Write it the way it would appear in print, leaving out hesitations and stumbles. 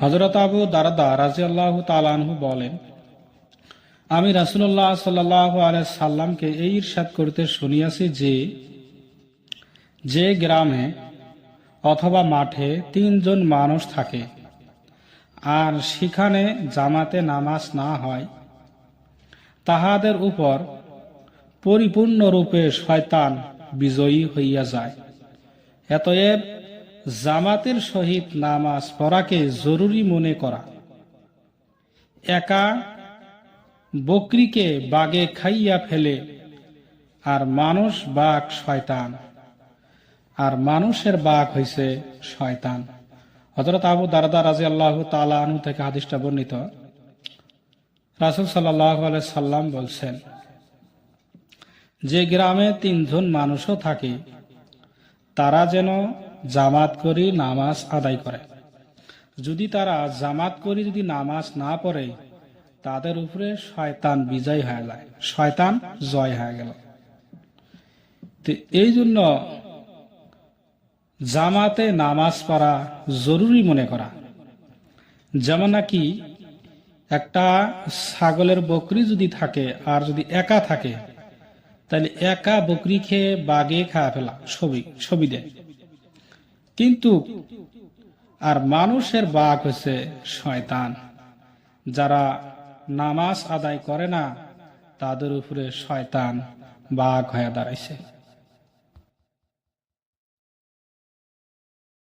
হযরত আবু দারদা রাদিয়াল্লাহু তাআলা আনহু বলেন, আমি রাসূলুল্লাহ সাল্লাল্লাহু আলাইহি সাল্লামকে এই ইরশাদ করতে শুনিয়াছি যে, যে গ্রামে অথবা মাঠে তিনজন মানুষ থাকে আর সেখানে জামাতে নামাজ না হয়, তাহাদের উপর পরিপূর্ণরূপে শয়তান বিজয়ী হইয়া যায়। অতএব জামাতের সহিত নামাজ পড়াকে জরুরি মনে করা। একা বকরিকে বাগে খাইয়া ফেলে, আর মানুষ বাঘ শয়তান, আর মানুষের বাঘ হইছে শয়তান। হযরত আবু দারদা রাদিয়াল্লাহু তাআলা আনহু থেকে হাদিসটা বর্ণিত। রাসূল সাল্লাল্লাহু আলাইহি সাল্লাম বলছেন, যে গ্রামে তিনজন মানুষও থাকে তারা যেন জামাত করি নামাজ আদায় করে। যদি তারা জামাত করি যদি নামাজ না পড়ে, তাদের উপরে শয়তান বিজয় হয়ে যায়, শয়তান জয় হয়ে গেল। তো এই জন্য জামাতে নামাজ পড়া জরুরি মনে করা। যেমন নাকি একটা ছাগলের বকরি যদি থাকে আর যদি একা থাকে, তাহলে একা বকরি খেয়ে বাগে খাওয়া ফেলা ছবি দেয়। কিন্তু আর মানুষের বাঘ হচ্ছে শয়তান। যারা নামাজ আদায় করে না, তাদের উপরে শয়তান বাঘ হয়ে দাঁড়াইছে।